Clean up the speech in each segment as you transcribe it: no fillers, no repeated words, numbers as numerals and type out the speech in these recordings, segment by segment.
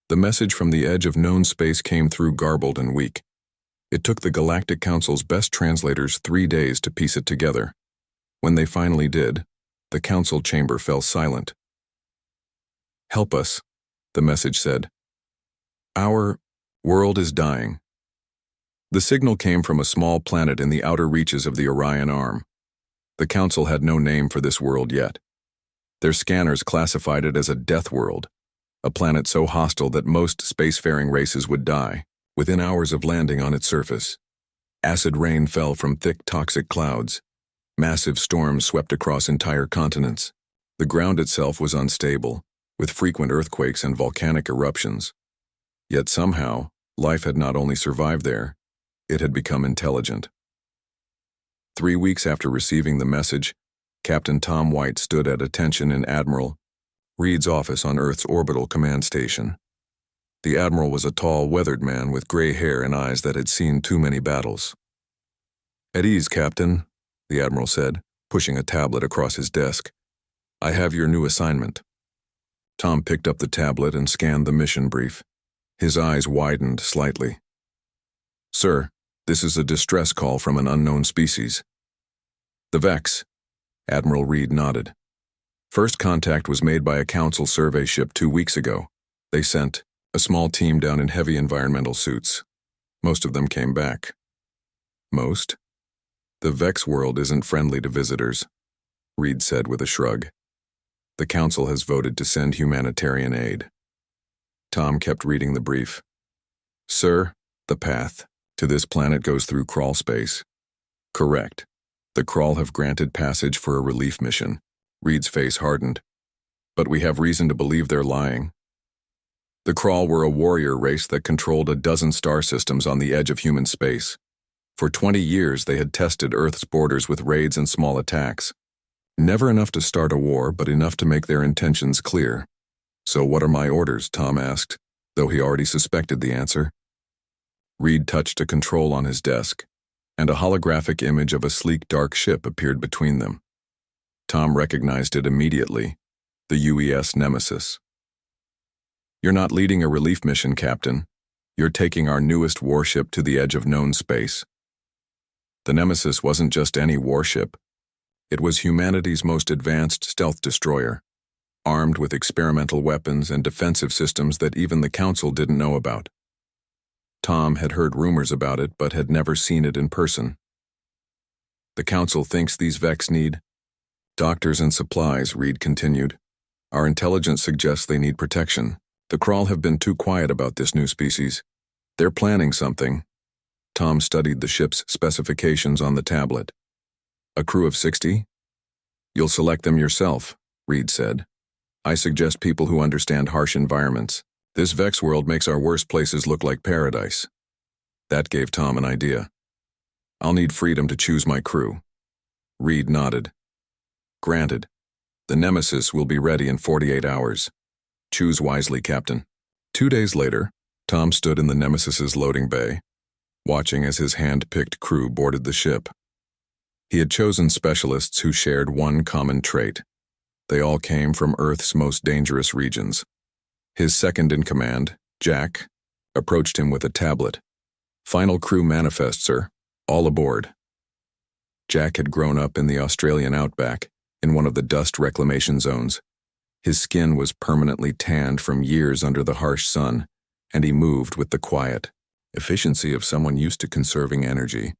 The message from the edge of known space came through garbled and weak. It took the Galactic Council's best translators 3 days to piece it together. When they finally did, the council chamber fell silent. "Help us," the message said. "Our world is dying." The signal came from a small planet in the outer reaches of the Orion Arm. The council had no name for this world yet. Their scanners classified it as a death world, a planet so hostile that most spacefaring races would die within hours of landing on its surface. Acid rain fell from thick toxic clouds. Massive storms swept across entire continents. The ground itself was unstable, with frequent earthquakes and volcanic eruptions. Yet somehow, life had not only survived there, it had become intelligent. 3 weeks after receiving the message, Captain Tom White stood at attention in Admiral Reed's office on Earth's orbital command station. The Admiral was a tall, weathered man with gray hair and eyes that had seen too many battles. "At ease, Captain," the Admiral said, pushing a tablet across his desk. "I have your new assignment." Tom picked up the tablet and scanned the mission brief. His eyes widened slightly. "Sir, this is a distress call from an unknown species." "The Vex," Admiral Reed nodded. "First contact was made by a Council survey ship 2 weeks ago. They sent a small team down in heavy environmental suits. Most of them came back." "Most?" "The Vex world isn't friendly to visitors," Reed said with a shrug. "The Council has voted to send humanitarian aid." Tom kept reading the brief. "Sir, the path to this planet goes through crawl space." "Correct. The crawl have granted passage for a relief mission." Reed's face hardened. "But we have reason to believe they're lying." The crawl were a warrior race that controlled a dozen star systems on the edge of human space. For 20 years, they had tested Earth's borders with raids and small attacks. Never enough to start a war, but enough to make their intentions clear. "So what are my orders?" Tom asked, though he already suspected the answer. Reed touched a control on his desk, and a holographic image of a sleek dark ship appeared between them. Tom recognized it immediately, the UES Nemesis. "You're not leading a relief mission, Captain. You're taking our newest warship to the edge of known space." The Nemesis wasn't just any warship. It was humanity's most advanced stealth destroyer, armed with experimental weapons and defensive systems that even the Council didn't know about. Tom had heard rumors about it, but had never seen it in person. "The Council thinks these Vex need doctors and supplies," Reed continued. "Our intelligence suggests they need protection. The Crawl have been too quiet about this new species. They're planning something." Tom studied the ship's specifications on the tablet. "A crew of 60? You'll select them yourself," Reed said. "I suggest people who understand harsh environments. This Vex world makes our worst places look like paradise." That gave Tom an idea. "I'll need freedom to choose my crew." Reed nodded. "Granted. The Nemesis will be ready in 48 hours. Choose wisely, Captain." 2 days later, Tom stood in the Nemesis's loading bay, watching as his hand-picked crew boarded the ship. He had chosen specialists who shared one common trait. They all came from Earth's most dangerous regions. His second-in-command, Jack, approached him with a tablet. "Final crew manifest, sir. All aboard." Jack had grown up in the Australian outback, in one of the dust reclamation zones. His skin was permanently tanned from years under the harsh sun, and he moved with the quiet efficiency of someone used to conserving energy.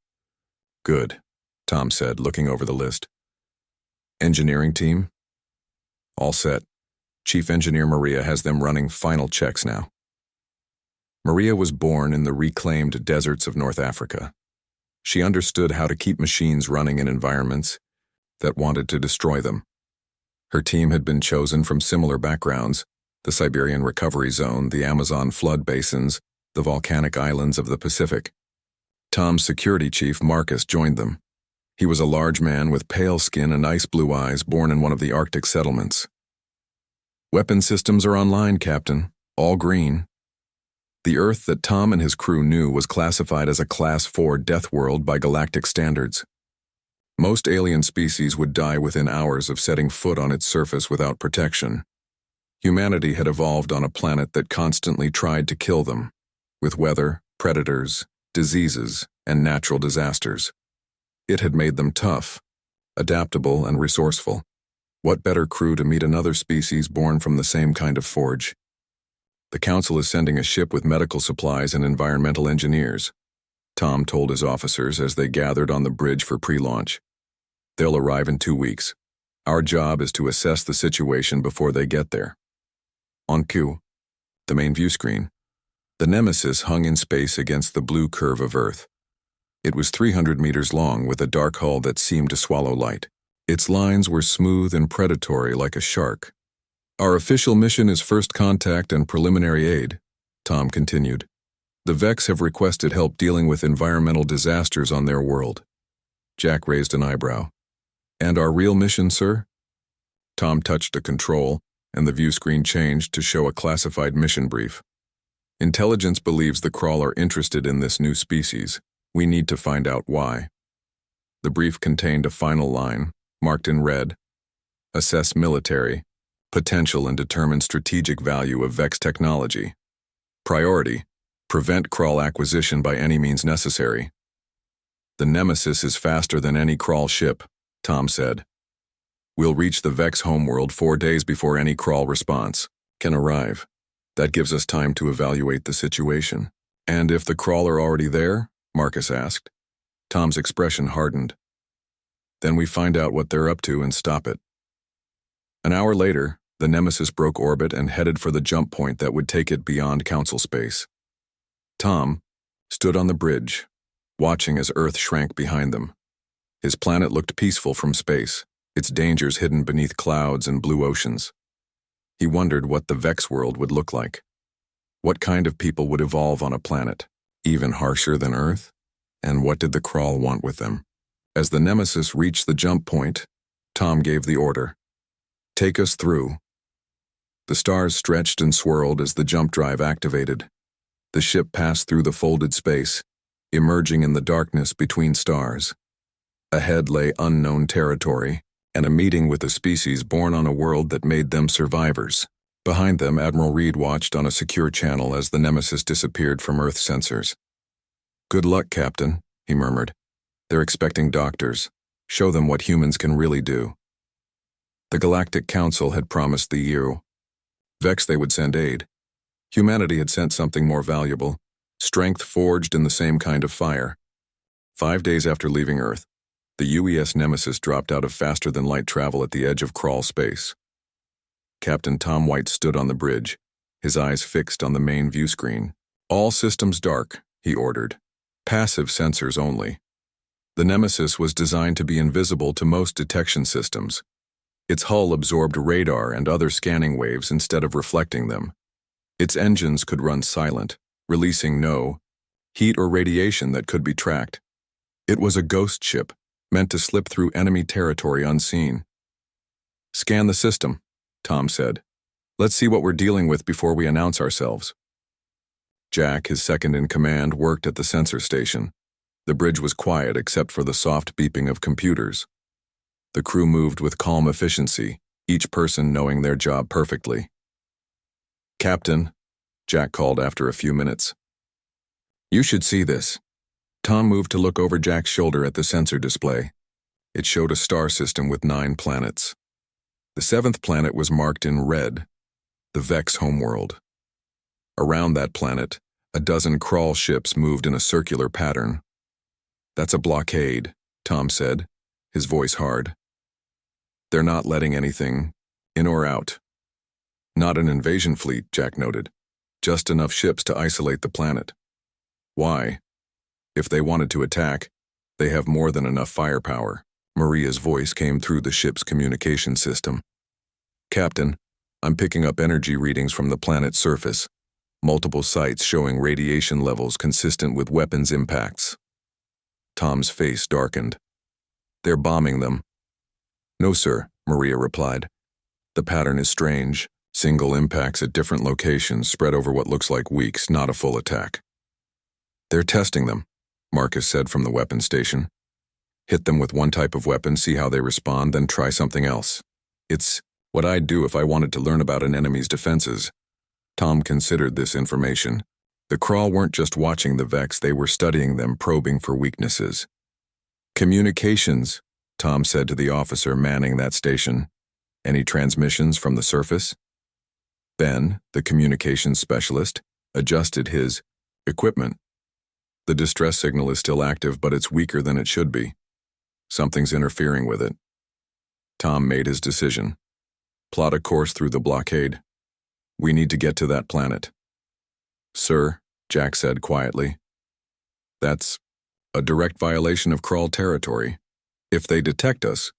"Good," Tom said, looking over the list. "Engineering team?" "All set. Chief Engineer Maria has them running final checks now." Maria was born in the reclaimed deserts of North Africa. She understood how to keep machines running in environments that wanted to destroy them. Her team had been chosen from similar backgrounds: the Siberian Recovery Zone, the Amazon flood basins, the volcanic islands of the Pacific. Tom's security chief, Marcus, joined them. He was a large man with pale skin and ice-blue eyes, born in one of the Arctic settlements. "Weapon systems are online, Captain. All green." The Earth that Tom and his crew knew was classified as a Class 4 death world by galactic standards. Most alien species would die within hours of setting foot on its surface without protection. Humanity had evolved on a planet that constantly tried to kill them, with weather, predators, diseases, and natural disasters. It had made them tough, adaptable, and resourceful. What better crew to meet another species born from the same kind of forge? The Council is sending a ship with medical supplies and environmental engineers, Tom told his officers as they gathered on the bridge for pre-launch. They'll arrive in 2 weeks. Our job is to assess the situation before they get there. On Q, the main view screen, the Nemesis hung in space against the blue curve of Earth. It was 300 meters long with a dark hull that seemed to swallow light. Its lines were smooth and predatory like a shark. Our official mission is first contact and preliminary aid, Tom continued. The Vex have requested help dealing with environmental disasters on their world. Jack raised an eyebrow. And our real mission, sir? Tom touched a control, and the view screen changed to show a classified mission brief. Intelligence believes the Crawl are interested in this new species. We need to find out why. The brief contained a final line, marked in red. Assess military, potential and determine strategic value of Vex technology. Priority, prevent Crawl acquisition by any means necessary. The Nemesis is faster than any Crawl ship, Tom said. We'll reach the Vex homeworld 4 days before any Crawl response can arrive. That gives us time to evaluate the situation. And if the Crawl are already there? Marcus asked. Tom's expression hardened. Then we find out what they're up to and stop it. An hour later, the Nemesis broke orbit and headed for the jump point that would take it beyond Council space. Tom stood on the bridge, watching as Earth shrank behind them. His planet looked peaceful from space, its dangers hidden beneath clouds and blue oceans. He wondered what the Vex world would look like. What kind of people would evolve on a planet, even harsher than Earth? And what did the Crawl want with them? As the Nemesis reached the jump point, Tom gave the order. Take us through. The stars stretched and swirled as the jump drive activated. The ship passed through the folded space, emerging in the darkness between stars. Ahead lay unknown territory, and a meeting with a species born on a world that made them survivors. Behind them, Admiral Reed watched on a secure channel as the Nemesis disappeared from Earth sensors. Good luck, Captain, he murmured. They're expecting doctors. Show them what humans can really do. The Galactic Council had promised the year. Vex they would send aid. Humanity had sent something more valuable, strength forged in the same kind of fire. 5 days after leaving Earth, the UES Nemesis dropped out of faster-than-light travel at the edge of Crawl space. Captain Tom White stood on the bridge, his eyes fixed on the main view screen. All systems dark, he ordered. Passive sensors only. The Nemesis was designed to be invisible to most detection systems. Its hull absorbed radar and other scanning waves instead of reflecting them. Its engines could run silent, releasing no heat or radiation that could be tracked. It was a ghost ship, meant to slip through enemy territory unseen. Scan the system, Tom said. Let's see what we're dealing with before we announce ourselves. Jack, his second-in-command, worked at the sensor station. The bridge was quiet except for the soft beeping of computers. The crew moved with calm efficiency, each person knowing their job perfectly. Captain, Jack called after a few minutes. You should see this. Tom moved to look over Jack's shoulder at the sensor display. It showed a star system with 9 planets. The 7th planet was marked in red, the Vex homeworld. Around that planet, a dozen Crawl ships moved in a circular pattern. That's a blockade, Tom said, his voice hard. They're not letting anything in or out. Not an invasion fleet, Jack noted. Just enough ships to isolate the planet. Why? If they wanted to attack, they have more than enough firepower. Maria's voice came through the ship's communication system. Captain, I'm picking up energy readings from the planet's surface. Multiple sites showing radiation levels consistent with weapons impacts. Tom's face darkened. They're bombing them. No, sir, Maria replied. The pattern is strange. Single impacts at different locations spread over what looks like weeks, not a full attack. They're testing them, Marcus said from the weapons station. Hit them with one type of weapon, see how they respond, then try something else. It's What I'd do if I wanted to learn about an enemy's defenses. Tom considered this information. The Crawl weren't just watching the Vex, they were studying them, probing for weaknesses. Communications, Tom said to the officer manning that station. Any transmissions from the surface? Ben, the communications specialist, adjusted his equipment. The distress signal is still active, but it's weaker than it should be. Something's interfering with it. Tom made his decision. Plot a course through the blockade. We need to get to that planet. Sir, Jack said quietly. That's a direct violation of Crawl territory. If they detect us,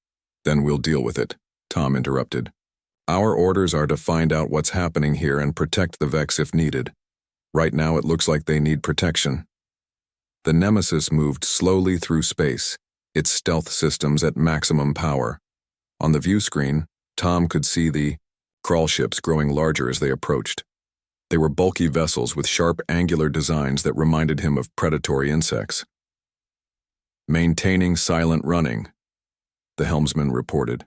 then we'll deal with it, Tom interrupted. Our orders are to find out what's happening here and protect the Vex if needed. Right now it looks like they need protection. The Nemesis moved slowly through space, its stealth systems at maximum power. On the view screen, Tom could see the Crawl ships growing larger as they approached. They were bulky vessels with sharp angular designs that reminded him of predatory insects. Maintaining silent running, the helmsman reported.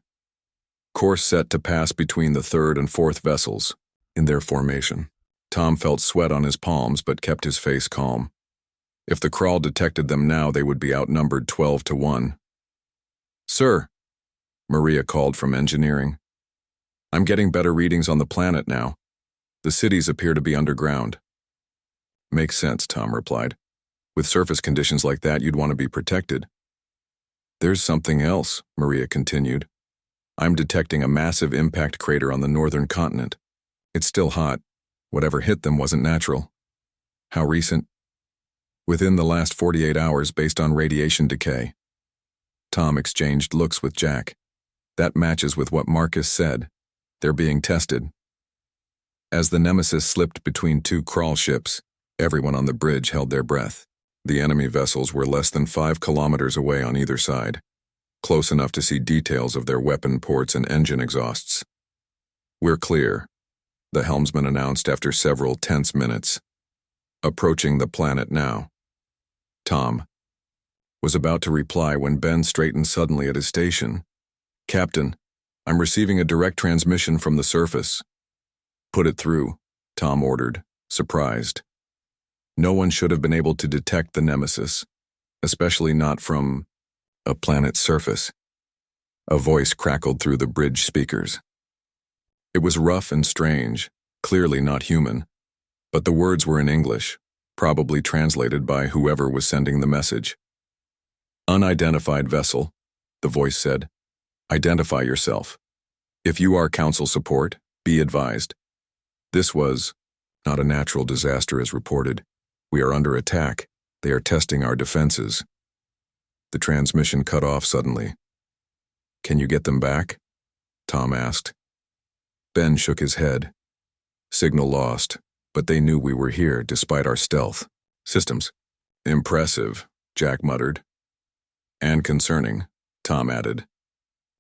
Course set to pass between the third and fourth vessels in their formation. Tom felt sweat on his palms but kept his face calm. If the Crawl detected them now, they would be outnumbered 12-1. Sir, Maria called from engineering. I'm getting better readings on the planet now. The cities appear to be underground. Makes sense, Tom replied. With surface conditions like that, you'd want to be protected. There's something else, Maria continued. I'm detecting a massive impact crater on the northern continent. It's still hot. Whatever hit them wasn't natural. How recent? Within the last 48 hours based on radiation decay. Tom exchanged looks with Jack. That matches with what Marcus said. They're being tested. As the Nemesis slipped between two Crawl ships, everyone on the bridge held their breath. The enemy vessels were less than 5 kilometers away on either side, close enough to see details of their weapon ports and engine exhausts. We're clear, the helmsman announced after several tense minutes. Approaching the planet now. Tom was about to reply when Ben straightened suddenly at his station. Captain, I'm receiving a direct transmission from the surface. Put it through, Tom ordered, surprised. No one should have been able to detect the Nemesis, especially not from a planet's surface. A voice crackled through the bridge speakers. It was rough and strange, clearly not human, but the words were in English, probably translated by whoever was sending the message. Unidentified vessel, the voice said. Identify yourself. If you are Council support, be advised. This was not a natural disaster as reported. We are under attack. They are testing our defenses. The transmission cut off suddenly. Can you get them back? Tom asked. Ben shook his head. Signal lost, but they knew we were here despite our stealth systems. Impressive, Jack muttered. And concerning, Tom added.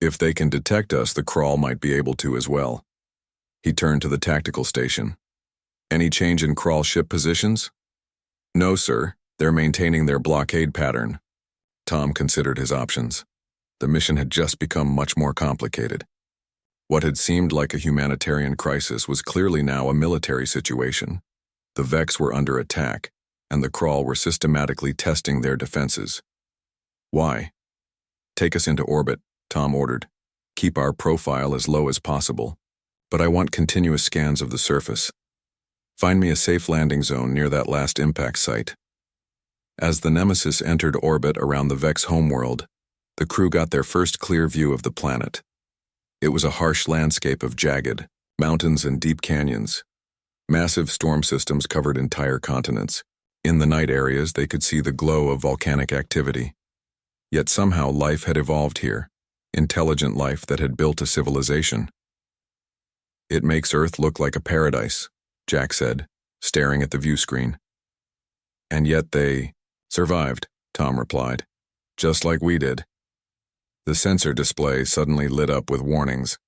If they can detect us, the Crawl might be able to as well. He turned to the tactical station. Any change in Crawl ship positions? No, sir. They're maintaining their blockade pattern. Tom considered his options. The mission had just become much more complicated. What had seemed like a humanitarian crisis was clearly now a military situation. The Vex were under attack, and the Crawl were systematically testing their defenses. Why? Take us into orbit, Tom ordered. Keep our profile as low as possible. But I want continuous scans of the surface. Find me a safe landing zone near that last impact site. As the Nemesis entered orbit around the Vex homeworld, the crew got their first clear view of the planet. It was a harsh landscape of jagged mountains and deep canyons. Massive storm systems covered entire continents. In the night areas, they could see the glow of volcanic activity. Yet somehow life had evolved here, intelligent life that had built a civilization. It makes Earth look like a paradise, Jack said, staring at the view screen. And yet they survived, Tom replied, just like we did. The sensor display suddenly lit up with warnings.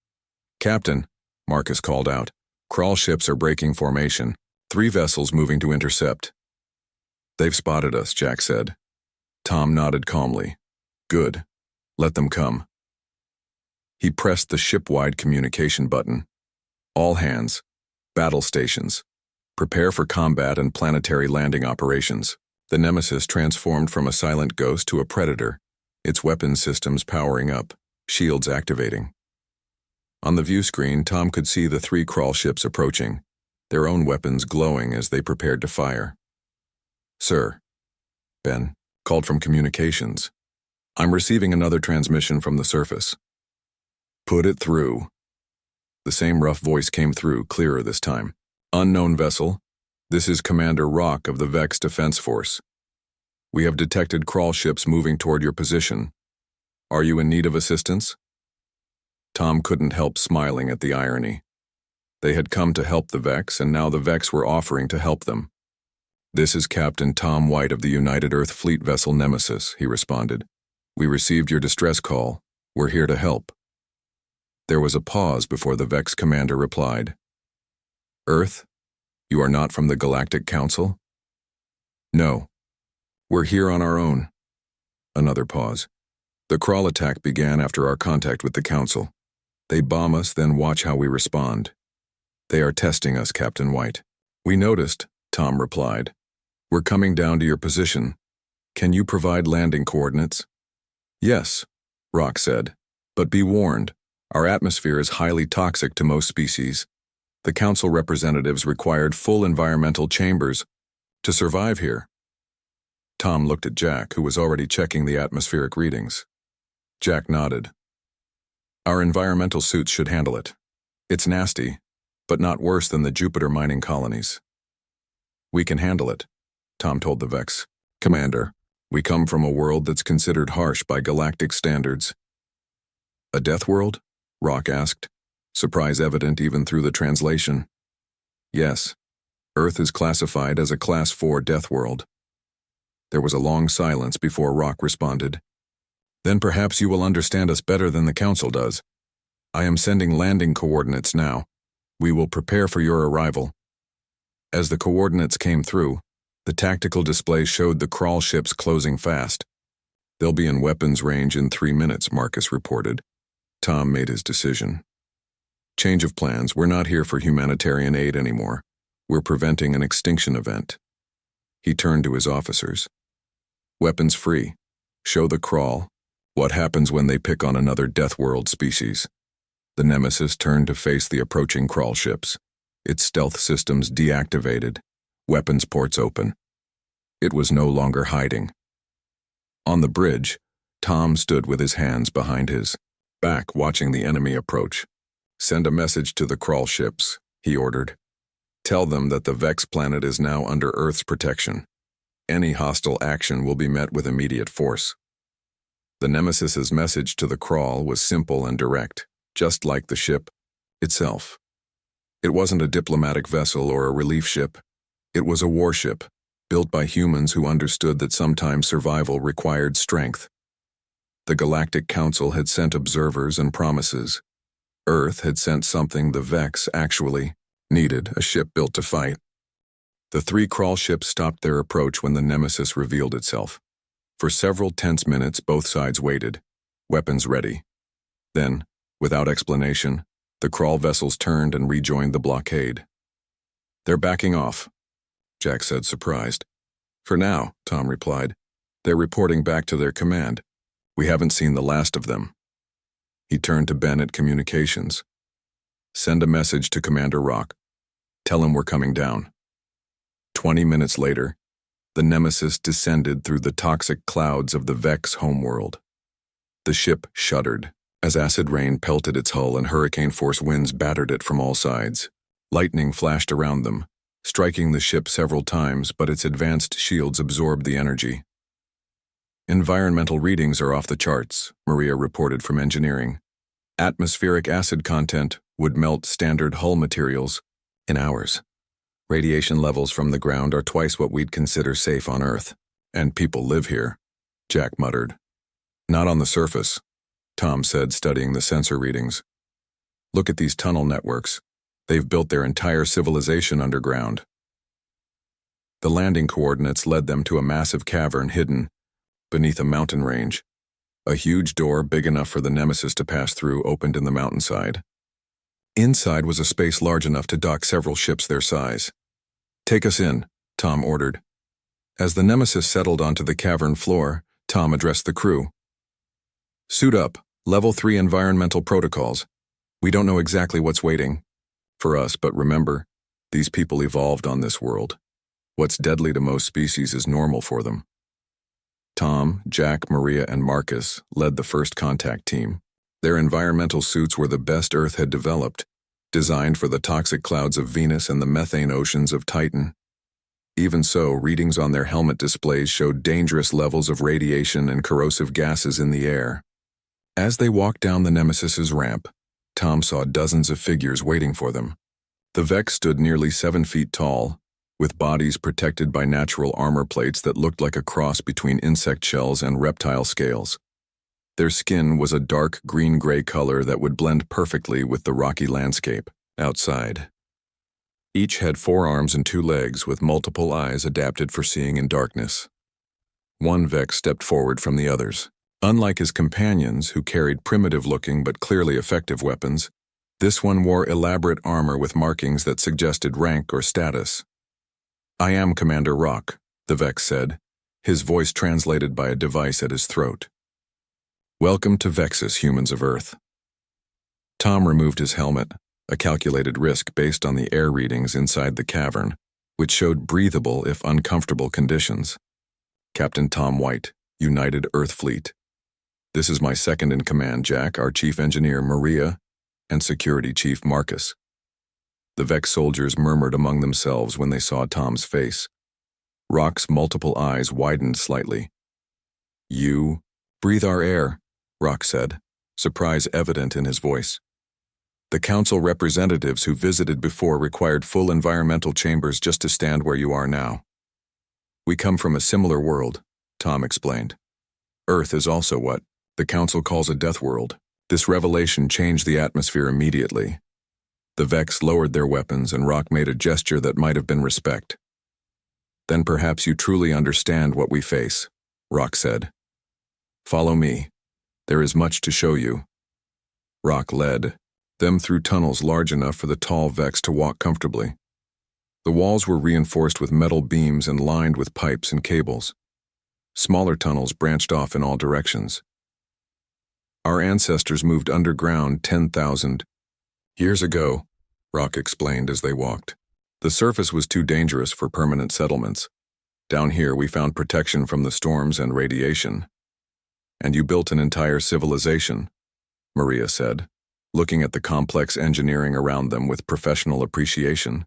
Captain, Marcus called out, Crawl ships are breaking formation. 3 vessels moving to intercept. They've spotted us, Jack said. Tom nodded calmly. Good. Let them come. He pressed the ship-wide communication button. All hands. Battle stations. Prepare for combat and planetary landing operations. The Nemesis transformed from a silent ghost to a predator, its weapon systems powering up, shields activating. On the view screen, Tom could see the 3 crawl ships approaching, their own weapons glowing as they prepared to fire. "Sir," Ben called from communications. "I'm receiving another transmission from the surface." "Put it through." The same rough voice came through, clearer this time. "Unknown vessel, this is Commander Rock of the Vex Defense Force. We have detected crawl ships moving toward your position. Are you in need of assistance?" Tom couldn't help smiling at the irony. They had come to help the Vex, and now the Vex were offering to help them. "This is Captain Tom White of the United Earth Fleet vessel Nemesis," he responded. "We received your distress call. We're here to help." There was a pause before the Vex commander replied. "Earth? You are not from the Galactic Council?" "No. We're here on our own." Another pause. "The crawl attack began after our contact with the Council. They bomb us, then watch how we respond. They are testing us, Captain White." "We noticed," Tom replied. "We're coming down to your position. Can you provide landing coordinates?" "Yes," Rock said. "But be warned, our atmosphere is highly toxic to most species. The Council representatives required full environmental chambers to survive here." Tom looked at Jack, who was already checking the atmospheric readings. Jack nodded. "Our environmental suits should handle it. It's nasty, but not worse than the Jupiter mining colonies." "We can handle it," Tom told the Vex. "Commander, we come from a world that's considered harsh by galactic standards." "A death world?" Rock asked, surprise evident even through the translation. "Yes. Earth is classified as a Class 4 death world." There was a long silence before Rock responded. "Then perhaps you will understand us better than the Council does. I am sending landing coordinates now. We will prepare for your arrival." As the coordinates came through, the tactical display showed the crawl ships closing fast. "They'll be in weapons range in 3 minutes, Marcus reported. Tom made his decision. "Change of plans. We're not here for humanitarian aid anymore. We're preventing an extinction event." He turned to his officers. "Weapons free. Show the crawl what happens when they pick on another death world species." The Nemesis turned to face the approaching crawl ships, its stealth systems deactivated, weapons ports open. It was no longer hiding. On the bridge, Tom stood with his hands behind his back, watching the enemy approach. "Send a message to the crawl ships," he ordered. "Tell them that the Vex planet is now under Earth's protection. Any hostile action will be met with immediate force." The Nemesis's message to the crawl was simple and direct, just like the ship itself. It wasn't a diplomatic vessel or a relief ship. It was a warship, built by humans who understood that sometimes survival required strength. The Galactic Council had sent observers and promises. Earth had sent something the Vex actually needed: a ship built to fight. The 3 crawl ships stopped their approach when the Nemesis revealed itself. For several tense minutes, both sides waited, weapons ready. Then, without explanation, the crawl vessels turned and rejoined the blockade. "They're backing off," Jack said, surprised. "For now," Tom replied. "They're reporting back to their command. We haven't seen the last of them." He turned to Ben at communications. "Send a message to Commander Rock. Tell him we're coming down." 20 minutes later, the Nemesis descended through the toxic clouds of the Vex homeworld. The ship shuddered as acid rain pelted its hull and hurricane-force winds battered it from all sides. Lightning flashed around them, striking the ship several times, but its advanced shields absorbed the energy. "Environmental readings are off the charts," Maria reported from engineering. "Atmospheric acid content would melt standard hull materials in hours. Radiation levels from the ground are twice what we'd consider safe on Earth. And people live here," Jack muttered. "Not on the surface," Tom said, studying the sensor readings. "Look at these tunnel networks. They've built their entire civilization underground." The landing coordinates led them to a massive cavern hidden beneath a mountain range. A huge door, big enough for the Nemesis to pass through, opened in the mountainside. Inside was a space large enough to dock several ships their size. "Take us in," Tom ordered. As the Nemesis settled onto the cavern floor, Tom addressed the crew. "Suit up. Level 3 environmental protocols. We don't know exactly what's waiting for us, but remember, these people evolved on this world. What's deadly to most species is normal for them." Tom, Jack, Maria, and Marcus led the first contact team. Their environmental suits were the best Earth had developed, designed for the toxic clouds of Venus and the methane oceans of Titan. Even so, readings on their helmet displays showed dangerous levels of radiation and corrosive gases in the air. As they walked down the Nemesis's ramp, Tom saw dozens of figures waiting for them. The Vex stood nearly 7 feet tall, with bodies protected by natural armor plates that looked like a cross between insect shells and reptile scales. Their skin was a dark green-gray color that would blend perfectly with the rocky landscape outside. Each had 4 arms and 2 legs with multiple eyes adapted for seeing in darkness. One Vex stepped forward from the others. Unlike his companions, who carried primitive-looking but clearly effective weapons, this one wore elaborate armor with markings that suggested rank or status. "I am Commander Rock," the Vex said, his voice translated by a device at his throat. "Welcome to Vexus, humans of Earth." Tom removed his helmet, a calculated risk based on the air readings inside the cavern, which showed breathable if uncomfortable conditions. "Captain Tom White, United Earth Fleet. This is my second-in-command, Jack, our chief engineer, Maria, and security chief, Marcus." The Vex soldiers murmured among themselves when they saw Tom's face. Rock's multiple eyes widened slightly. "You breathe our air," Rock said, surprise evident in his voice. "The council representatives who visited before required full environmental chambers just to stand where you are now." "We come from a similar world," Tom explained. "Earth is also what the council calls a death world." This revelation changed the atmosphere immediately. The Vex lowered their weapons and Rock made a gesture that might have been respect. "Then perhaps you truly understand what we face," Rock said. "Follow me. There is much to show you." Rock led them through tunnels large enough for the tall Vex to walk comfortably. The walls were reinforced with metal beams and lined with pipes and cables. Smaller tunnels branched off in all directions. "Our ancestors moved underground 10,000 years ago," Rock explained as they walked. "The surface was too dangerous for permanent settlements. Down here we found protection from the storms and radiation." "And you built an entire civilization," Maria said, looking at the complex engineering around them with professional appreciation.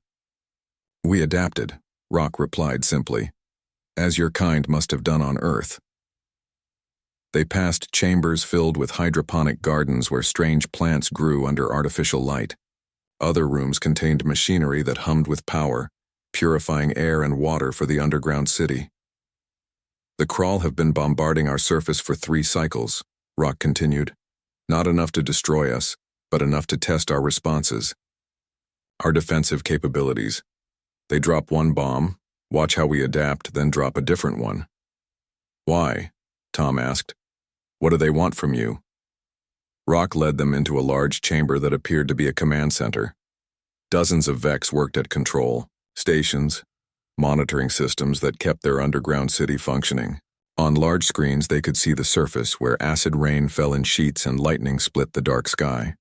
"We adapted," Rock replied simply, "as your kind must have done on Earth." They passed chambers filled with hydroponic gardens where strange plants grew under artificial light. Other rooms contained machinery that hummed with power, purifying air and water for the underground city. "The Crawl have been bombarding our surface for 3 cycles," Rock continued. "Not enough to destroy us, but enough to test our responses. Our defensive capabilities. They drop one bomb, watch how we adapt, then drop a different one." "Why?" Tom asked. "What do they want from you?" Rock led them into a large chamber that appeared to be a command center. Dozens of Vex worked at control stations, monitoring systems that kept their underground city functioning. On large screens they could see the surface where acid rain fell in sheets and lightning split the dark sky.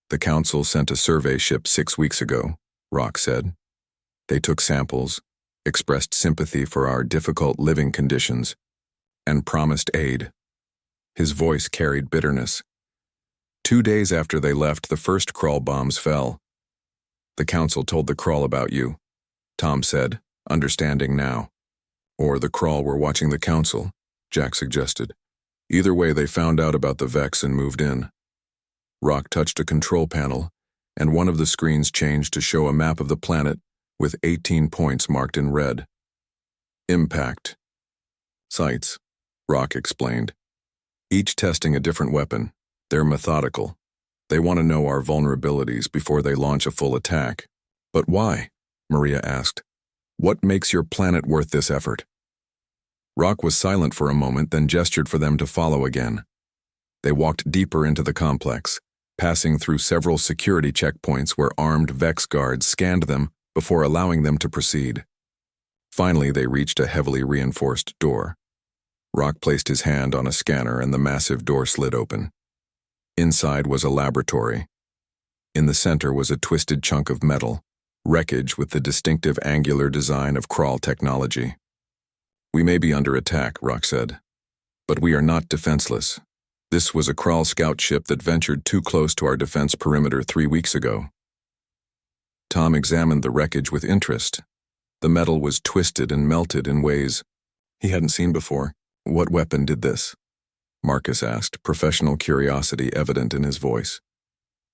"The council sent a survey ship 6 weeks ago," Rock said. "They took samples, expressed sympathy for our difficult living conditions, and promised aid." His voice carried bitterness. 2 days after they left, the first Crawl bombs fell. "The council told the Crawl about you," Tom said, understanding now. "Or the Crawl were watching the council," Jack suggested. "Either way, they found out about the Vex and moved in." Rock touched a control panel, and one of the screens changed to show a map of the planet with 18 points marked in red. "Impact sites," Rock explained. "Each testing a different weapon. They're methodical. They want to know our vulnerabilities before they launch a full attack." "But why?" Maria asked. "What makes your planet worth this effort?" Rock was silent for a moment, then gestured for them to follow again. They walked deeper into the complex, passing through several security checkpoints where armed Vex guards scanned them before allowing them to proceed. Finally, they reached a heavily reinforced door. Rock placed his hand on a scanner and the massive door slid open. Inside was a laboratory. In the center was a twisted chunk of metal, wreckage with the distinctive angular design of crawl technology. "We may be under attack," Rock said, "but we are not defenseless. This was a crawl scout ship that ventured too close to our defense perimeter 3 weeks ago." Tom examined the wreckage with interest. The metal was twisted and melted in ways he hadn't seen before. "What weapon did this?" Marcus asked, professional curiosity evident in his voice.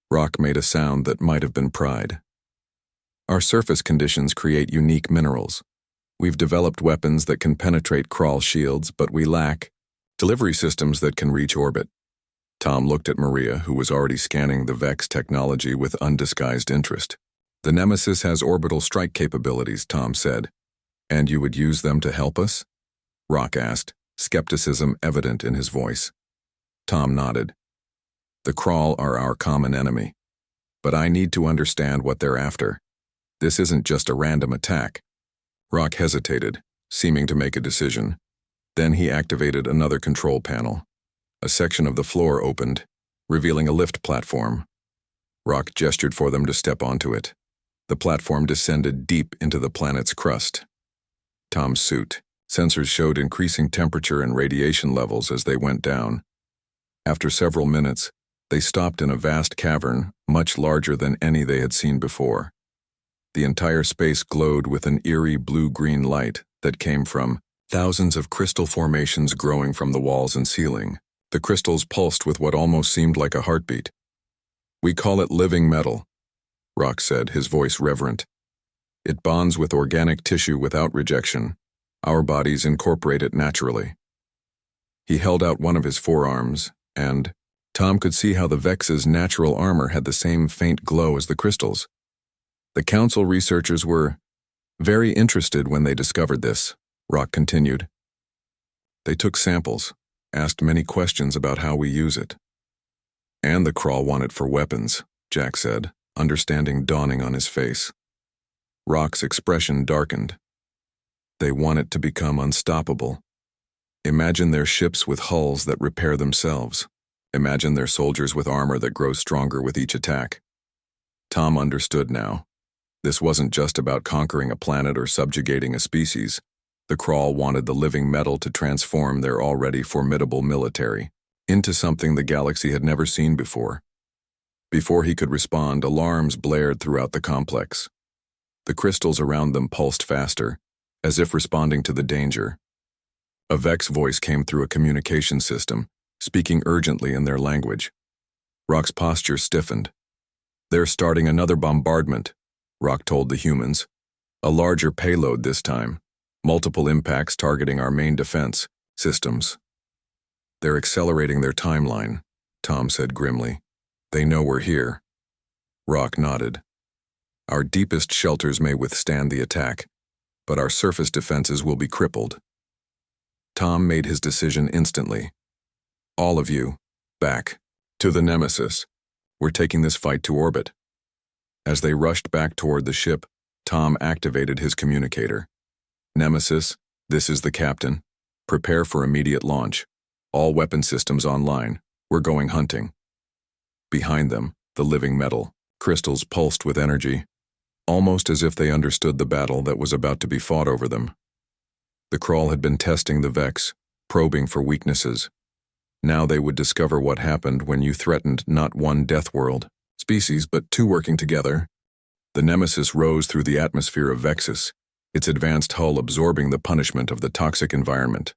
Rock made a sound that might have been pride. "Our surface conditions create unique minerals. We've developed weapons that can penetrate crawl shields, but we lack delivery systems that can reach orbit." Tom looked at Maria, who was already scanning the Vex technology with undisguised interest. "The Nemesis has orbital strike capabilities," Tom said. "And you would use them to help us?" Rock asked, skepticism evident in his voice. Tom nodded. "The Crawl are our common enemy. But I need to understand what they're after. This isn't just a random attack." Rock hesitated, seeming to make a decision. Then he activated another control panel. A section of the floor opened, revealing a lift platform. Rock gestured for them to step onto it. The platform descended deep into the planet's crust. Tom's suit. Sensors showed increasing temperature and radiation levels as they went down. After several minutes, they stopped in a vast cavern, much larger than any they had seen before. The entire space glowed with an eerie blue-green light that came from thousands of crystal formations growing from the walls and ceiling. The crystals pulsed with what almost seemed like a heartbeat. "We call it living metal," Rock said, his voice reverent. "It bonds with organic tissue without rejection. Our bodies incorporate it naturally." He held out one of his forearms, and Tom could see how the Vex's natural armor had the same faint glow as the crystals. "The Council researchers were very interested when they discovered this," Rock continued. "They took samples, asked many questions about how we use it." "And the Crawl want it for weapons," Jack said, understanding dawning on his face. Rock's expression darkened. "They want it to become unstoppable. Imagine their ships with hulls that repair themselves. Imagine their soldiers with armor that grows stronger with each attack." Tom understood now. This wasn't just about conquering a planet or subjugating a species. The Crawl wanted the living metal to transform their already formidable military into something the galaxy had never seen before. Before he could respond, alarms blared throughout the complex. The crystals around them pulsed faster, as if responding to the danger. A Vex voice came through a communication system, speaking urgently in their language. Rock's posture stiffened. "They're starting another bombardment," Rock told the humans. "A larger payload this time. Multiple impacts targeting our main defense systems." "They're accelerating their timeline," Tom said grimly. "They know we're here." Rock nodded. "Our deepest shelters may withstand the attack, but our surface defenses will be crippled." Tom made his decision instantly. "All of you, back. To the Nemesis. We're taking this fight to orbit." As they rushed back toward the ship, Tom activated his communicator. "Nemesis, this is the captain. Prepare for immediate launch. All weapon systems online. We're going hunting." Behind them, the living metal crystals pulsed with energy, almost as if they understood the battle that was about to be fought over them. The Crawl had been testing the Vex, probing for weaknesses. Now they would discover what happened when you threatened not one Deathworld species but two working together. The Nemesis rose through the atmosphere of Vexus, its advanced hull absorbing the punishment of the toxic environment.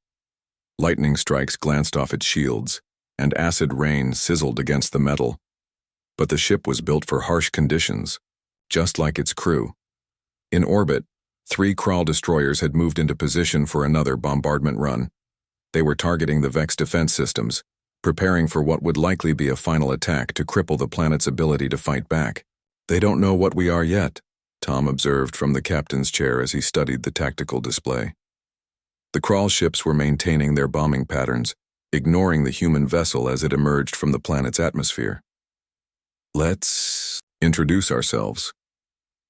Lightning strikes glanced off its shields, and acid rain sizzled against the metal. But the ship was built for harsh conditions, just like its crew. In orbit, 3 Crawl destroyers had moved into position for another bombardment run. They were targeting the Vex defense systems, preparing for what would likely be a final attack to cripple the planet's ability to fight back. "They don't know what we are yet," Tom observed from the captain's chair as he studied the tactical display. The Krull ships were maintaining their bombing patterns, ignoring the human vessel as it emerged from the planet's atmosphere. Let's introduce ourselves.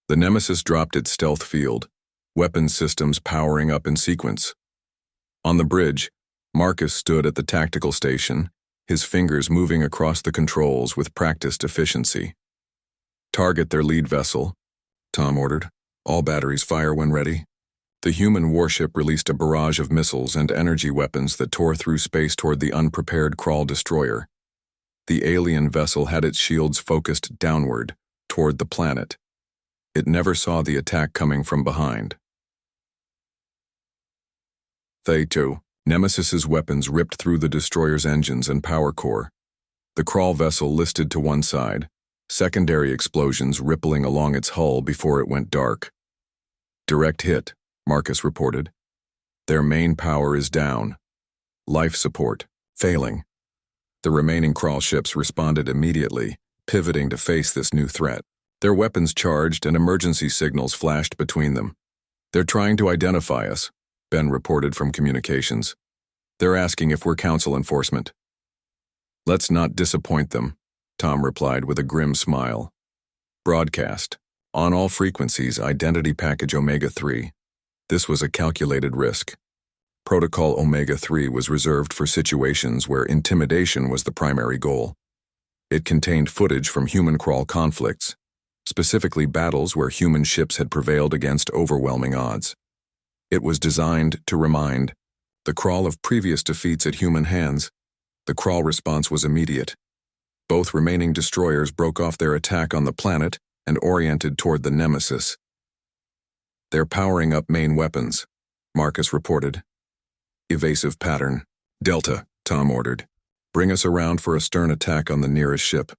The Nemesis dropped its stealth field, weapons systems powering up in sequence. On the bridge, Marcus stood at the tactical station, his fingers moving across the controls with practiced efficiency. Target their lead vessel, Tom ordered. All batteries fire when ready. The human warship released a barrage of missiles and energy weapons that tore through space toward the unprepared Krull destroyer. The alien vessel had its shields focused downward, toward the planet. It never saw the attack coming from behind. They-2. Nemesis's weapons ripped through the destroyer's engines and power core. The Krull vessel listed to one side, secondary explosions rippling along its hull before it went dark. Direct hit, Marcus reported. Their main power is down. Life support, failing. The remaining Krull ships responded immediately, pivoting to face this new threat. Their weapons charged and emergency signals flashed between them. They're trying to identify us, Ben reported from communications. They're asking if we're council enforcement. Let's not disappoint them, Tom replied with a grim smile. Broadcast. On all frequencies, Identity Package Omega-3. This was a calculated risk. Protocol Omega-3 was reserved for situations where intimidation was the primary goal. It contained footage from human Krull conflicts, specifically battles where human ships had prevailed against overwhelming odds. It was designed to remind the Krull of previous defeats at human hands. The Krull response was immediate. Both remaining destroyers broke off their attack on the planet and oriented toward the Nemesis. They're powering up main weapons, Marcus reported. Evasive pattern. Delta, Tom ordered. Bring us around for a stern attack on the nearest ship.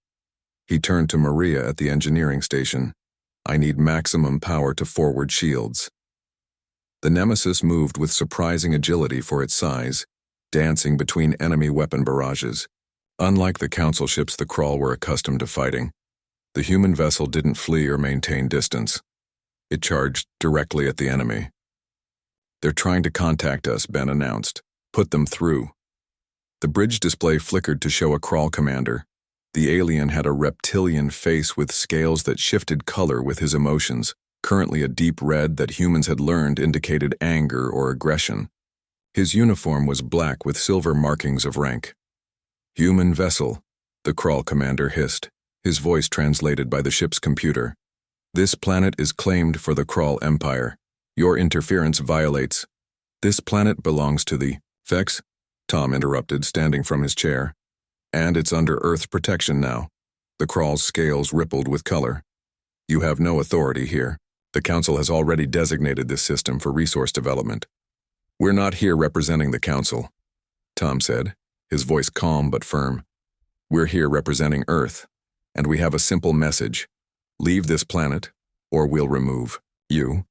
He turned to Maria at the engineering station. I need maximum power to forward shields. The Nemesis moved with surprising agility for its size, dancing between enemy weapon barrages. Unlike the council ships the Krull were accustomed to fighting, the human vessel didn't flee or maintain distance. It charged directly at the enemy. They're trying to contact us, Ben announced. Put them through. The bridge display flickered to show a Krull commander. The alien had a reptilian face with scales that shifted color with his emotions, currently a deep red that humans had learned indicated anger or aggression. His uniform was black with silver markings of rank. Human vessel, the Krull commander hissed, his voice translated by the ship's computer. This planet is claimed for the Krull Empire. Your interference violates. This planet belongs to the Vex, Tom interrupted, standing from his chair. And it's under Earth's protection now. The Krull's scales rippled with color. You have no authority here. The Council has already designated this system for resource development. We're not here representing the Council, Tom said, his voice calm but firm. We're here representing Earth, and we have a simple message. Leave this planet, or we'll remove you.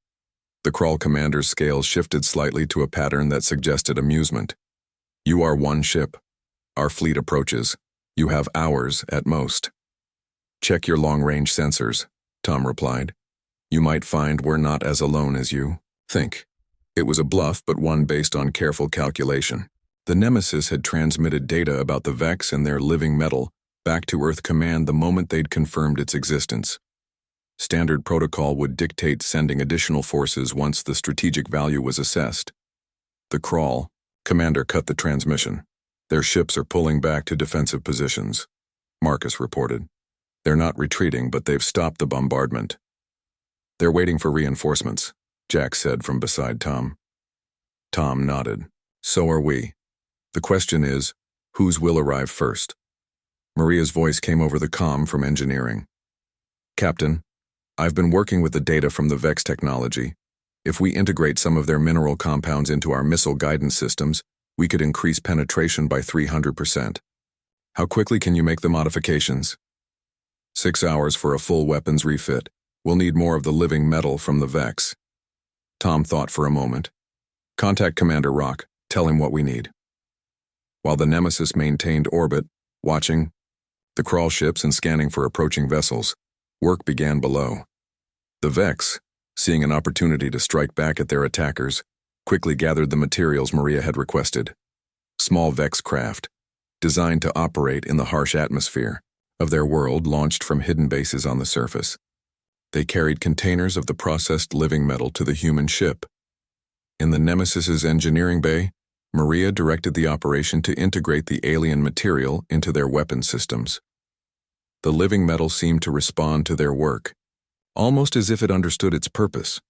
The Krull commander's scales shifted slightly to a pattern that suggested amusement. You are one ship. Our fleet approaches. You have hours at most. Check your long-range sensors, Tom replied. You might find we're not as alone as you think. It was a bluff, but one based on careful calculation. The Nemesis had transmitted data about the Vex and their living metal back to Earth Command the moment they'd confirmed its existence. Standard protocol would dictate sending additional forces once the strategic value was assessed. The Krull commander cut the transmission. Their ships are pulling back to defensive positions, Marcus reported. They're not retreating, but they've stopped the bombardment. They're waiting for reinforcements, Jack said from beside Tom. Tom nodded. So are we. The question is, whose will arrive first? Maria's voice came over the comm from engineering. Captain, I've been working with the data from the Vex technology. If we integrate some of their mineral compounds into our missile guidance systems, we could increase penetration by 300%. How quickly can you make the modifications? 6 hours for a full weapons refit. We'll need more of the living metal from the Vex. Tom thought for a moment. Contact Commander Rock. Tell him what we need. While the Nemesis maintained orbit, watching the Krull ships and scanning for approaching vessels, work began below. The Vex, seeing an opportunity to strike back at their attackers, quickly gathered the materials Maria had requested. Small Vex craft, designed to operate in the harsh atmosphere of their world, launched from hidden bases on the surface. They carried containers of the processed living metal to the human ship. In the Nemesis's engineering bay, Maria directed the operation to integrate the alien material into their weapon systems. The living metal seemed to respond to their work, almost as if it understood its purpose.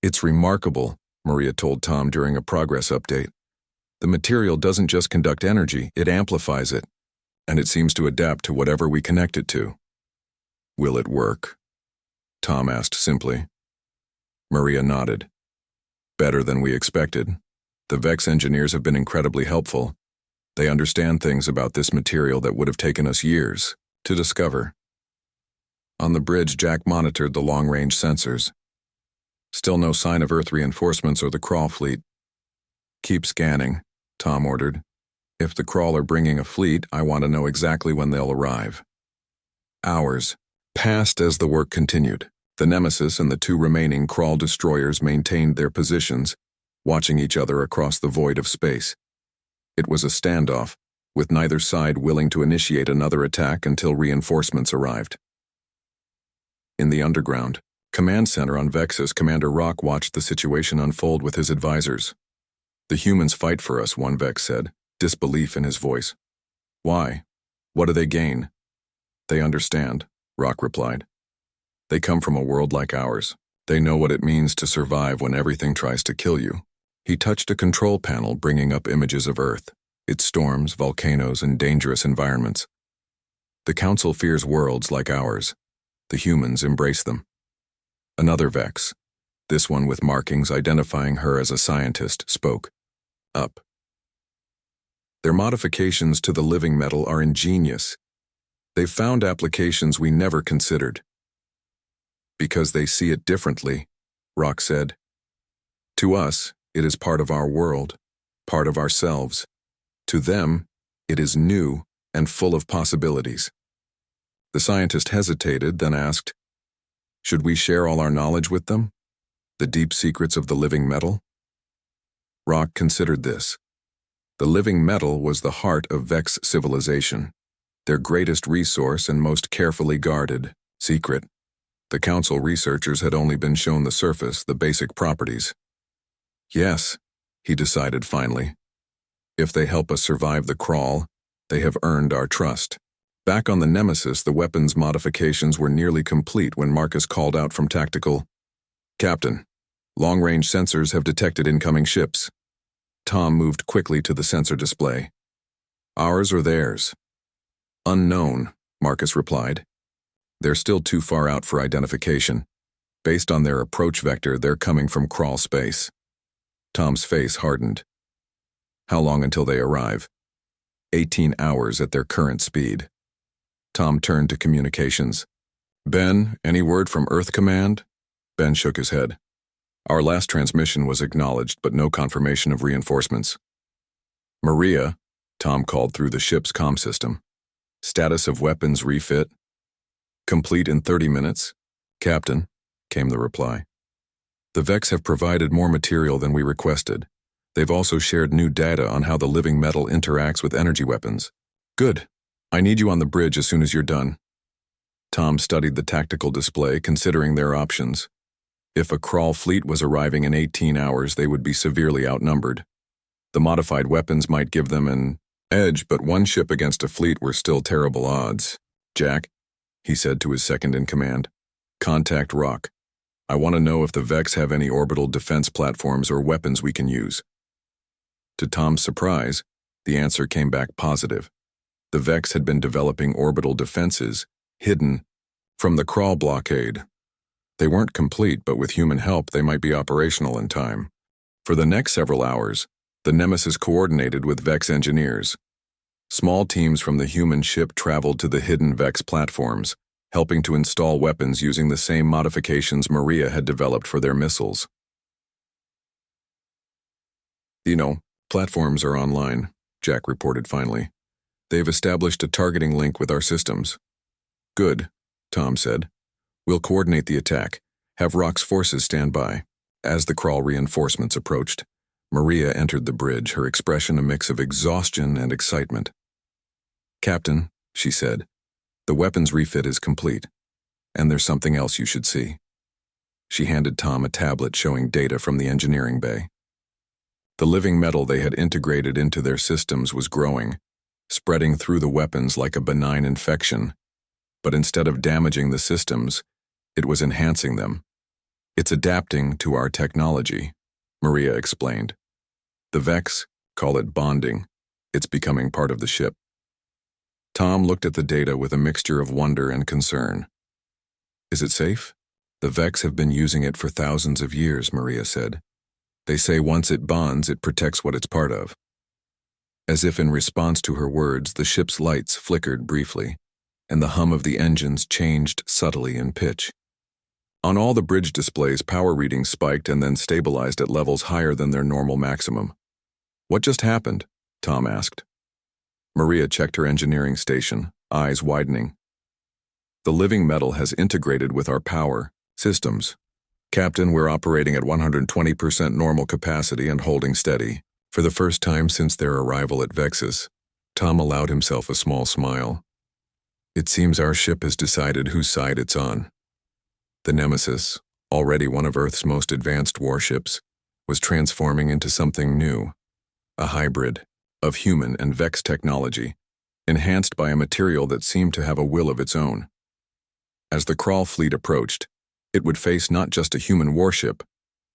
"It's remarkable," Maria told Tom during a progress update. "The material doesn't just conduct energy, it amplifies it, and it seems to adapt to whatever we connect it to." "Will it work?" Tom asked simply. Maria nodded. "Better than we expected. The Vex engineers have been incredibly helpful. They understand things about this material that would have taken us years to discover." On the bridge, Jack monitored the long-range sensors. Still no sign of Earth reinforcements or the crawl fleet. "Keep scanning," Tom ordered. "If the crawl are bringing a fleet, I want to know exactly when they'll arrive." Hours passed as the work continued. The Nemesis and the two remaining crawl destroyers maintained their positions, watching each other across the void of space. It was a standoff, with neither side willing to initiate another attack until reinforcements arrived. In the underground command center on Vexus, Commander Rock watched the situation unfold with his advisors. "The humans fight for us," one Vex said, disbelief in his voice. "Why? What do they gain?" "They understand," Rock replied. "They come from a world like ours. They know what it means to survive when everything tries to kill you." He touched a control panel, bringing up images of Earth, its storms, volcanoes, and dangerous environments. "The Council fears worlds like ours. The humans embrace them." Another Vex, this one with markings identifying her as a scientist, spoke up. "Their modifications to the living metal are ingenious. They've found applications we never considered." "Because they see it differently," Rock said. "To us, it is part of our world, part of ourselves. To them, it is new and full of possibilities." The scientist hesitated, then asked, "Should we share all our knowledge with them? The deep secrets of the living metal?" Rock considered this. The living metal was the heart of Vex civilization, their greatest resource and most carefully guarded secret. The Council researchers had only been shown the surface, the basic properties. "Yes," he decided finally. "If they help us survive the crawl, they have earned our trust." Back on the Nemesis, the weapons modifications were nearly complete when Marcus called out from tactical, "Captain, long-range sensors have detected incoming ships." Tom moved quickly to the sensor display. "Ours or theirs?" "Unknown," Marcus replied. "They're still too far out for identification. Based on their approach vector, they're coming from crawl space." Tom's face hardened. "How long until they arrive?" 18 hours at their current speed." Tom turned to communications. "Ben, any word from Earth Command?" Ben shook his head. "Our last transmission was acknowledged, but no confirmation of reinforcements." "Maria," Tom called through the ship's comm system. "Status of weapons refit?" "Complete in 30 minutes, Captain," came the reply. "The Vex have provided more material than we requested. They've also shared new data on how the living metal interacts with energy weapons." "Good. I need you on the bridge as soon as you're done." Tom studied the tactical display, considering their options. If a crawl fleet was arriving in 18 hours, they would be severely outnumbered. The modified weapons might give them an edge, but one ship against a fleet were still terrible odds. "Jack," he said to his second-in-command, "contact Rock. I want to know if the Vex have any orbital defense platforms or weapons we can use." To Tom's surprise, the answer came back positive. The Vex had been developing orbital defenses, hidden from the crawl blockade. They weren't complete, but with human help they might be operational in time. For the next several hours, the Nemesis coordinated with Vex engineers. Small teams from the human ship traveled to the hidden Vex platforms, helping to install weapons using the same modifications Maria had developed for their missiles. Platforms are online," Jack reported finally. "They've established a targeting link with our systems." "Good," Tom said. "We'll coordinate the attack. Have Rock's forces stand by." As the crawl reinforcements approached, Maria entered the bridge, her expression a mix of exhaustion and excitement. "Captain," she said, "the weapons refit is complete, and there's something else you should see." She handed Tom a tablet showing data from the engineering bay. The living metal they had integrated into their systems was growing, spreading through the weapons like a benign infection. But instead of damaging the systems, it was enhancing them. "It's adapting to our technology," Maria explained. "The Vex call it bonding. It's becoming part of the ship." Tom looked at the data with a mixture of wonder and concern. "Is it safe?" "The Vex have been using it for thousands of years," Maria said. "They say once it bonds, it protects what it's part of." As if in response to her words, the ship's lights flickered briefly, and the hum of the engines changed subtly in pitch. On all the bridge displays, power readings spiked and then stabilized at levels higher than their normal maximum. "What just happened?" Tom asked. Maria checked her engineering station, eyes widening. "The living metal has integrated with our power systems. Captain, we're operating at 120% normal capacity and holding steady. For the first time since their arrival at Vexus." Tom allowed himself a small smile. "It seems our ship has decided whose side it's on." The Nemesis, already one of Earth's most advanced warships, was transforming into something new, a hybrid of human and Vex technology, enhanced by a material that seemed to have a will of its own. As the Crawl fleet approached, it would face not just a human warship,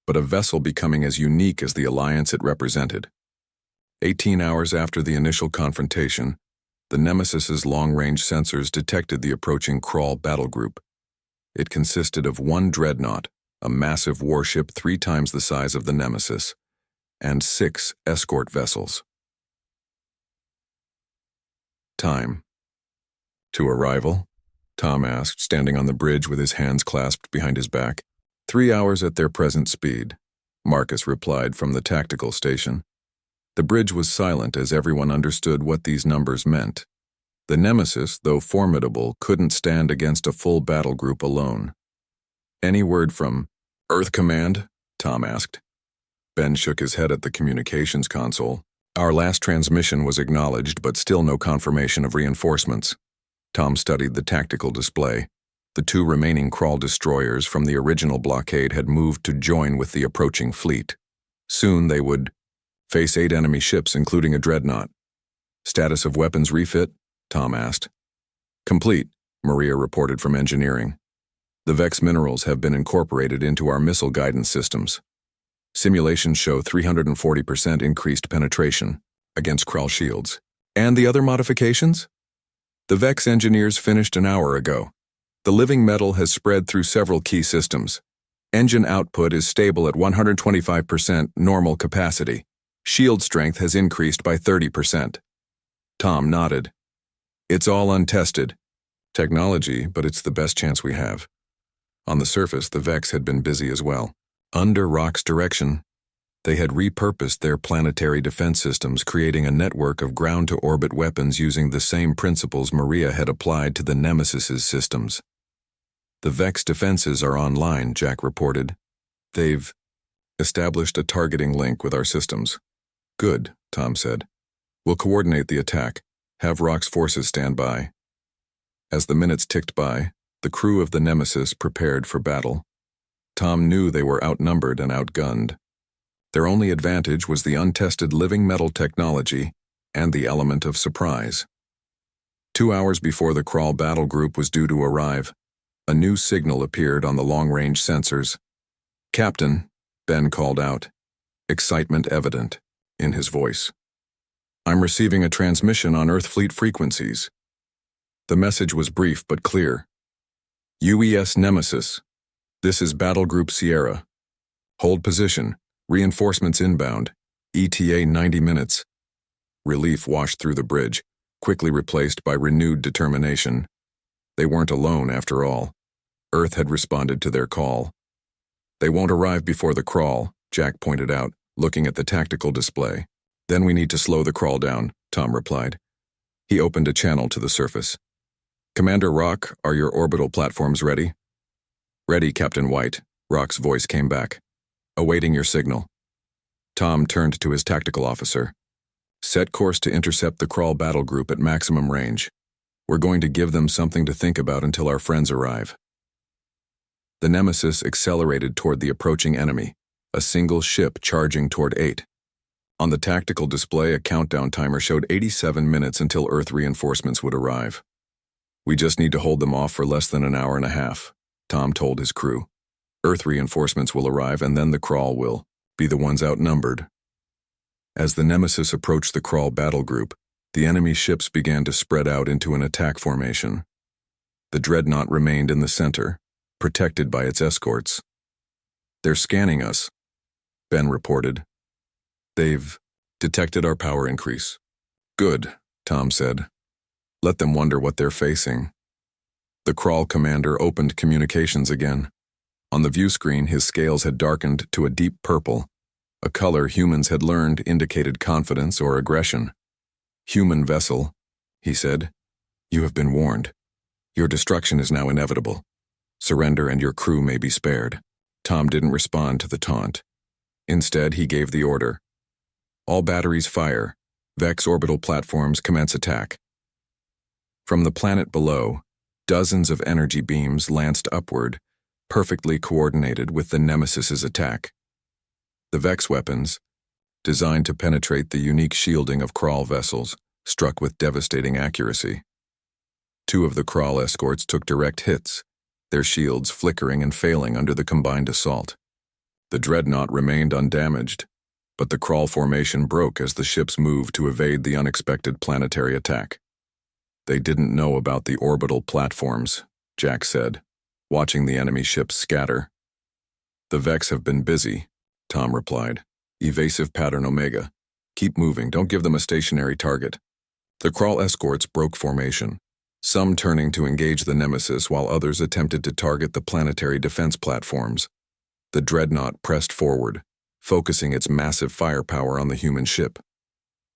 but a vessel becoming as unique as the alliance it represented. 18 hours after the initial confrontation, the Nemesis's long-range sensors detected the approaching Crawl battle group. It consisted of one dreadnought, a massive warship 3 times the size of the Nemesis, and 6 escort vessels. Time. "To arrival?" Tom asked, standing on the bridge with his hands clasped behind his back. 3 hours at their present speed," Marcus replied from the tactical station. The bridge was silent as everyone understood what these numbers meant. The Nemesis, though formidable, couldn't stand against a full battle group alone. "Any word from Earth Command?" Tom asked. Ben shook his head at the communications console. "Our last transmission was acknowledged, but still no confirmation of reinforcements." Tom studied the tactical display. The 2 remaining Crawl destroyers from the original blockade had moved to join with the approaching fleet. Soon they would face 8 enemy ships, including a dreadnought. "Status of weapons refit?" Tom asked. "Complete," Maria reported from engineering. "The Vex minerals have been incorporated into our missile guidance systems. Simulations show 340% increased penetration against Crawl shields." "And the other modifications?" "The Vex engineers finished an hour ago. The living metal has spread through several key systems. Engine output is stable at 125% normal capacity. Shield strength has increased by 30%. Tom nodded. "It's all untested technology, but it's the best chance we have." On the surface, the Vex had been busy as well. Under Rock's direction, they had repurposed their planetary defense systems, creating a network of ground-to-orbit weapons using the same principles Maria had applied to the Nemesis's systems. "The Vex defenses are online," Jack reported. "They've established a targeting link with our systems." "Good," Tom said. "We'll coordinate the attack. Have Rock's forces stand by." As the minutes ticked by, the crew of the Nemesis prepared for battle. Tom knew they were outnumbered and outgunned. Their only advantage was the untested living metal technology and the element of surprise. 2 hours before the Crawl battle group was due to arrive, a new signal appeared on the long-range sensors. "Captain," Ben called out, excitement evident in his voice. "I'm receiving a transmission on Earth fleet frequencies." The message was brief but clear. "UES Nemesis. This is Battle Group Sierra. Hold position. Reinforcements inbound. ETA 90 minutes. Relief washed through the bridge, quickly replaced by renewed determination. They weren't alone after all. Earth had responded to their call. "They won't arrive before the Crawl," Jack pointed out, looking at the tactical display. "Then we need to slow the Crawl down," Tom replied. He opened a channel to the surface. "Commander Rock, are your orbital platforms ready?" "Ready, Captain White," Rock's voice came back. "Awaiting your signal." Tom turned to his tactical officer. Set course to intercept the Crawl battle group at maximum range. We're going to give them something to think about until our friends arrive. The Nemesis accelerated toward the approaching enemy, a single ship charging toward 8. On the tactical display, a countdown timer showed 87 minutes until Earth reinforcements would arrive. We just need to hold them off for less than an hour and a half, Tom told his crew. Earth reinforcements will arrive and then the Crawl will be the ones outnumbered. As the Nemesis approached the Crawl battle group, the enemy ships began to spread out into an attack formation. The Dreadnought remained in the center, protected by its escorts. They're scanning us, Ben reported. They've detected our power increase. Good, Tom said. Let them wonder what they're facing. The Crawl commander opened communications again. On the view screen, his scales had darkened to a deep purple, a color humans had learned indicated confidence or aggression. Human vessel, he said. You have been warned. Your destruction is now inevitable. Surrender and your crew may be spared. Tom didn't respond to the taunt. Instead, he gave the order. All batteries fire. Vex orbital platforms commence attack. From the planet below, dozens of energy beams lanced upward, perfectly coordinated with the Nemesis's attack. The Vex weapons, designed to penetrate the unique shielding of Crawl vessels, struck with devastating accuracy. 2 of the Crawl escorts took direct hits, their shields flickering and failing under the combined assault. The Dreadnought remained undamaged, but the Crawl formation broke as the ships moved to evade the unexpected planetary attack. They didn't know about the orbital platforms, Jack said, watching the enemy ships scatter. The Vex have been busy, Tom replied. Evasive pattern Omega. Keep moving, don't give them a stationary target. The Crawl escorts broke formation, some turning to engage the Nemesis while others attempted to target the planetary defense platforms. The Dreadnought pressed forward, focusing its massive firepower on the human ship.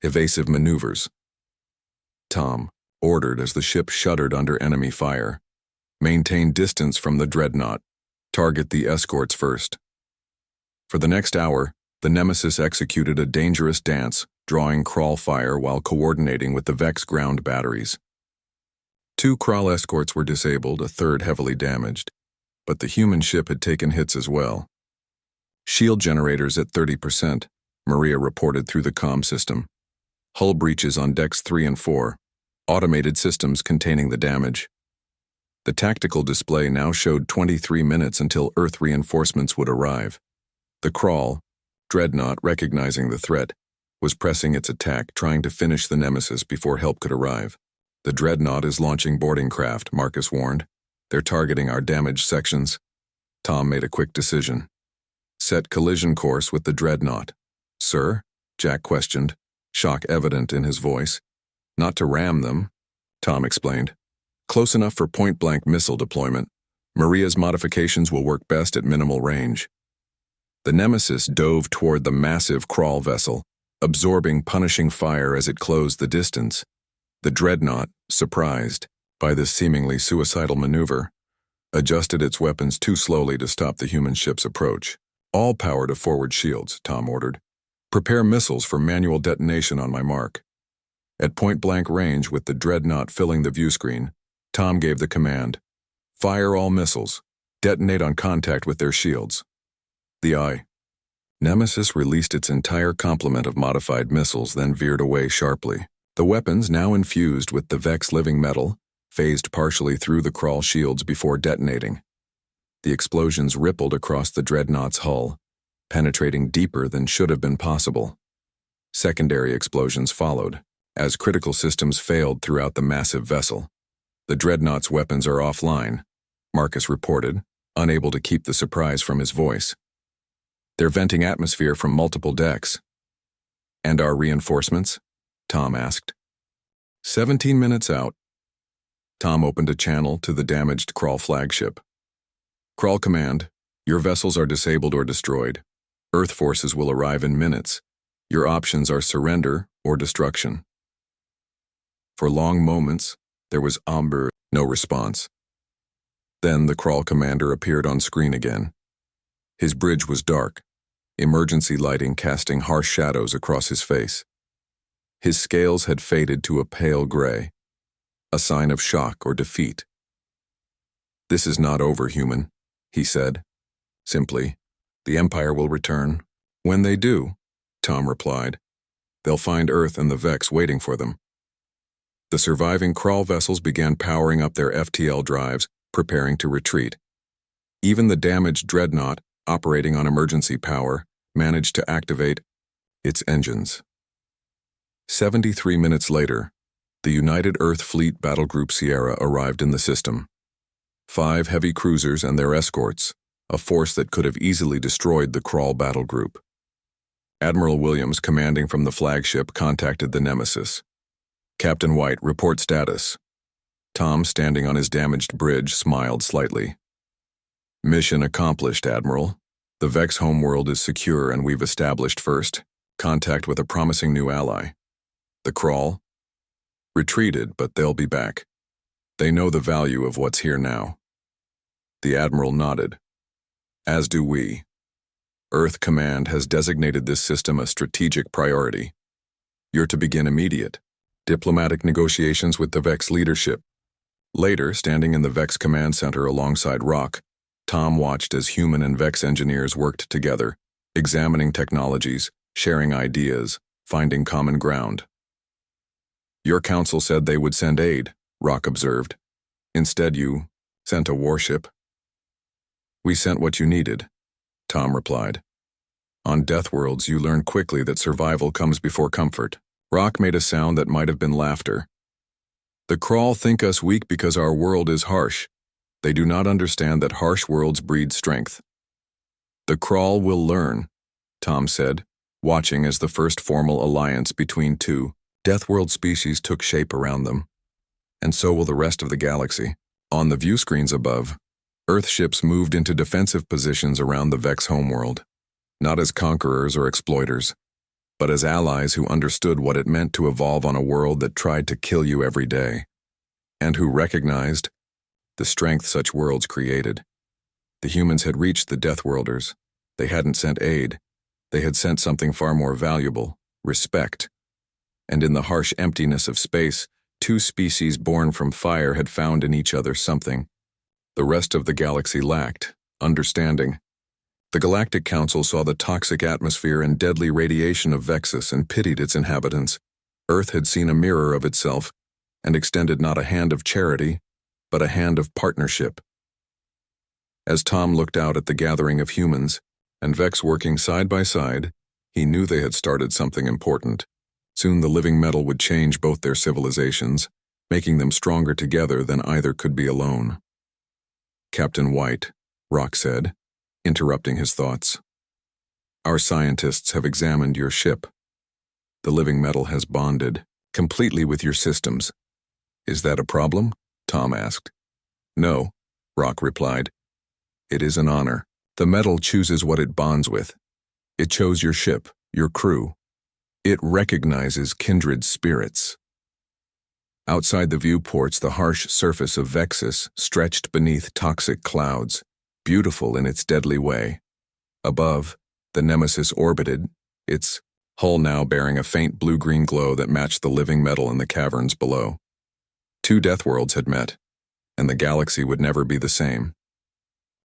Evasive maneuvers. Tom ordered as the ship shuddered under enemy fire. Maintain distance from the Dreadnought. Target the escorts first. For the next hour, the Nemesis executed a dangerous dance, drawing Crawl fire while coordinating with the Vex ground batteries. 2 Crawl escorts were disabled, a third heavily damaged, but the human ship had taken hits as well. Shield generators at 30%, Maria reported through the comm system. Hull breaches on decks 3 and 4, automated systems containing the damage. The tactical display now showed 23 minutes until Earth reinforcements would arrive. The Crawl, Dreadnought recognizing the threat, was pressing its attack, trying to finish the Nemesis before help could arrive. The Dreadnought is launching boarding craft, Marcus warned. They're targeting our damaged sections. Tom made a quick decision. Set collision course with the Dreadnought. Sir? Jack questioned, shock evident in his voice. Not to ram them, Tom explained. Close enough for point-blank missile deployment. Maria's modifications will work best at minimal range. The Nemesis dove toward the massive Crawl vessel, absorbing punishing fire as it closed the distance. The Dreadnought, surprised by this seemingly suicidal maneuver, adjusted its weapons too slowly to stop the human ship's approach. All power to forward shields, Tom ordered. Prepare missiles for manual detonation on my mark. At point-blank range with the Dreadnought filling the view screen, Tom gave the command. Fire all missiles. Detonate on contact with their shields. The eye. Nemesis released its entire complement of modified missiles, then veered away sharply. The weapons, now infused with the Vex living metal, phased partially through the Crawl shields before detonating. The explosions rippled across the Dreadnought's hull, penetrating deeper than should have been possible. Secondary explosions followed, as critical systems failed throughout the massive vessel. The Dreadnought's weapons are offline, Marcus reported, unable to keep the surprise from his voice. They're venting atmosphere from multiple decks. And our reinforcements? Tom asked. 17 minutes out. Tom opened a channel to the damaged Crawl flagship. Crawl command, your vessels are disabled or destroyed. Earth forces will arrive in minutes. Your options are surrender or destruction. For long moments, there was amber, no response. Then the Crawl commander appeared on screen again. His bridge was dark, emergency lighting casting harsh shadows across his face. His scales had faded to a pale gray, a sign of shock or defeat. "This is not over, human," he said. Simply, "The Empire will return." "When they do," Tom replied, "they'll find Earth and the Vex waiting for them." The surviving crawl vessels began powering up their FTL drives, preparing to retreat. Even the damaged dreadnought, operating on emergency power, managed to activate its engines. 73 minutes later, the United Earth Fleet Battle Group Sierra arrived in the system. 5 heavy cruisers and their escorts, a force that could have easily destroyed the Crawl battle group. Admiral Williams, commanding from the flagship, contacted the Nemesis. "Captain White, report status." Tom, standing on his damaged bridge, smiled slightly. "Mission accomplished, Admiral. The Vex homeworld is secure and we've established first contact with a promising new ally. The Crawl? Retreated, but they'll be back. They know the value of what's here now." The Admiral nodded. "As do we. Earth Command has designated this system a strategic priority. You're to begin immediate diplomatic negotiations with the Vex leadership." Later, standing in the Vex Command Center alongside Rock, Tom watched as human and Vex engineers worked together, examining technologies, sharing ideas, finding common ground. "Your council said they would send aid," Rock observed. "Instead, you sent a warship." "We sent what you needed," Tom replied. "On Deathworlds, you learn quickly that survival comes before comfort." Rock made a sound that might have been laughter. "The Crawl think us weak because our world is harsh. They do not understand that harsh worlds breed strength." "The Crawl will learn," Tom said, watching as the first formal alliance between 2 Deathworld species took shape around them. "And so will the rest of the galaxy." On the view screens above, Earth ships moved into defensive positions around the Vex homeworld, not as conquerors or exploiters, but as allies who understood what it meant to evolve on a world that tried to kill you every day, and who recognized the strength such worlds created. The humans had reached the Deathworlders. They hadn't sent aid. They had sent something far more valuable, respect. And in the harsh emptiness of space, 2 species born from fire had found in each other something the rest of the galaxy lacked: understanding. The Galactic Council saw the toxic atmosphere and deadly radiation of Vexus and pitied its inhabitants. Earth had seen a mirror of itself and extended not a hand of charity, but a hand of partnership. As Tom looked out at the gathering of humans and Vex working side by side, he knew they had started something important. Soon the living metal would change both their civilizations, making them stronger together than either could be alone. "Captain White," Rock said, interrupting his thoughts. "Our scientists have examined your ship. The living metal has bonded completely with your systems. Is that a problem?" Tom asked. "No," Rock replied. "It is an honor. The metal chooses what it bonds with. It chose your ship, your crew. It recognizes kindred spirits." Outside the viewports, the harsh surface of Vexus stretched beneath toxic clouds, beautiful in its deadly way. Above, the Nemesis orbited, its hull now bearing a faint blue-green glow that matched the living metal in the caverns below. 2 Deathworlds had met, and the galaxy would never be the same.